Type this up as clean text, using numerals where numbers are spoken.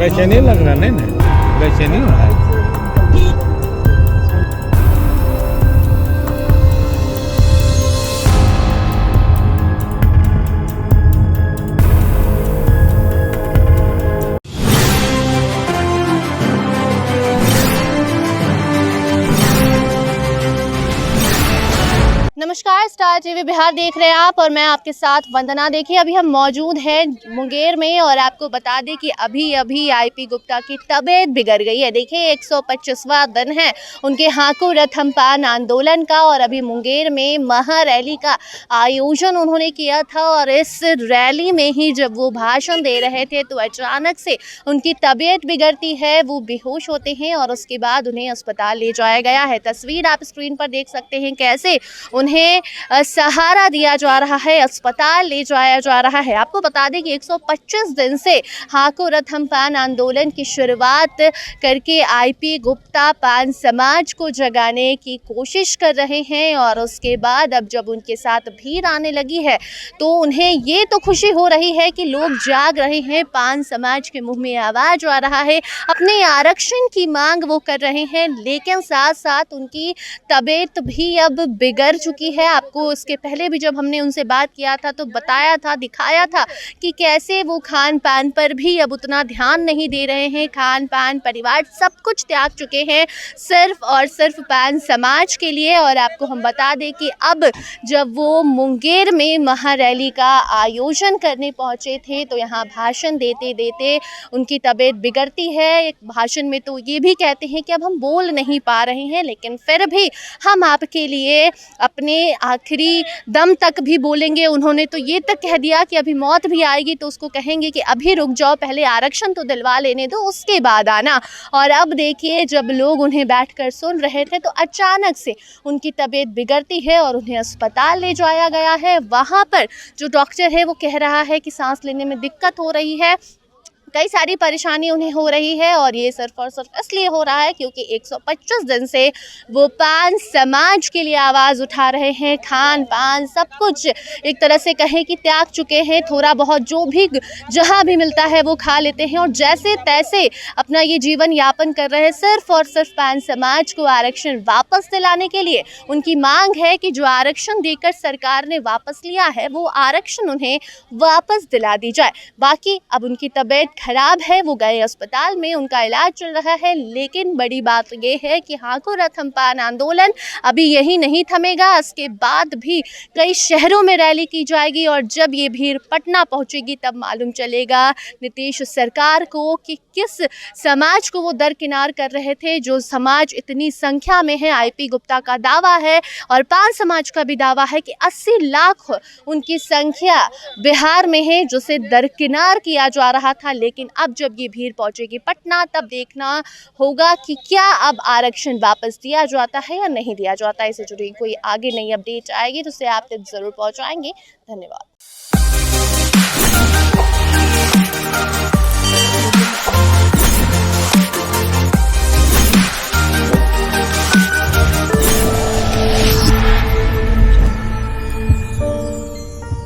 वैसे नहीं लग रहा नहीं ना, वैसे नहीं हो रहा है। नमस्कार, स्टार टीवी बिहार देख रहे हैं आप और मैं आपके साथ वंदना। देखिए अभी हम मौजूद हैं मुंगेर में और आपको बता दें कि अभी अभी आईपी गुप्ता की तबीयत बिगड़ गई है। देखिए 125वां दिन है उनके हाको रथम पान आंदोलन का और अभी मुंगेर में महा रैली का आयोजन उन्होंने किया था और इस रैली में ही जब वो भाषण दे रहे थे तो अचानक से उनकी तबीयत बिगड़ती है, वो बेहोश होते हैं और उसके बाद उन्हें अस्पताल ले जाया गया है। तस्वीर आप स्क्रीन पर देख सकते हैं कैसे उन्हें सहारा दिया जा रहा है, अस्पताल ले जाया जा रहा है। आपको बता दें कि 125 दिन से हाको रथम पान आंदोलन की शुरुआत करके आईपी गुप्ता पान समाज को जगाने की कोशिश कर रहे हैं और उसके बाद अब जब उनके साथ भीड़ आने लगी है तो उन्हें ये तो खुशी हो रही है कि लोग जाग रहे हैं, पान समाज के मुंह में आवाज आ रहा है, अपने आरक्षण की मांग वो कर रहे हैं, लेकिन साथ साथ उनकी तबीयत भी अब बिगड़ चुकी है। आपको इसके पहले भी जब हमने उनसे बात किया था तो बताया था, दिखाया था कि कैसे वो खान पान पर भी अब उतना ध्यान नहीं दे रहे हैं। खान पान, परिवार सब कुछ त्याग चुके हैं सिर्फ और सिर्फ पान समाज के लिए। और आपको हम बता दें कि अब जब वो मुंगेर में महा रैली का आयोजन करने पहुंचे थे तो यहाँ भाषण देते देते उनकी तबीयत बिगड़ती है। एक भाषण में तो ये भी कहते हैं कि अब हम बोल नहीं पा रहे हैं, लेकिन फिर भी हम आपके लिए अपने आखिरी दम तक भी बोलेंगे। उन्होंने तो ये तक कह दिया कि अभी मौत भी आएगी तो उसको कहेंगे कि अभी रुक जाओ, पहले आरक्षण तो दिलवा लेने दो, उसके बाद आना। और अब देखिए जब लोग उन्हें बैठकर सुन रहे थे तो अचानक से उनकी तबीयत बिगड़ती है और उन्हें अस्पताल ले जाया गया है। वहाँ पर जो डॉक्टर है वो कह रहा है कि सांस लेने में दिक्कत हो रही है, कई सारी परेशानी उन्हें हो रही है और ये सिर्फ और सिर्फ इसलिए हो रहा है क्योंकि 125 दिन से वो पान समाज के लिए आवाज़ उठा रहे हैं। खान पान सब कुछ एक तरह से कहें कि त्याग चुके हैं, थोड़ा बहुत जो भी जहाँ भी मिलता है वो खा लेते हैं और जैसे तैसे अपना ये जीवन यापन कर रहे हैं सिर्फ और सिर्फ पान समाज को आरक्षण वापस दिलाने के लिए। उनकी मांग है कि जो आरक्षण देकर सरकार ने वापस लिया है वो आरक्षण उन्हें वापस दिला दी जाए। बाकी अब उनकी तबीयत खराब है, वो गए अस्पताल में, उनका इलाज चल रहा है, लेकिन बड़ी बात ये है कि हाको रथम पान आंदोलन अभी यही नहीं थमेगा। इसके बाद भी कई शहरों में रैली की जाएगी और जब ये भीड़ पटना पहुंचेगी तब मालूम चलेगा नीतीश सरकार को कि किस समाज को वो दरकिनार कर रहे थे। जो समाज इतनी संख्या में है, आईपी गुप्ता का दावा है और पान समाज का भी दावा है कि 80 लाख उनकी संख्या बिहार में है जिसे दरकिनार किया जा रहा था। लेकिन अब जब ये भीड़ पहुंचेगी पटना तब देखना होगा कि क्या अब आरक्षण वापस दिया जाता है या नहीं दिया जाता है। इससे जुड़ी कोई आगे नई अपडेट आएगी तो उसे आप तक जरूर पहुंचाएंगे। धन्यवाद।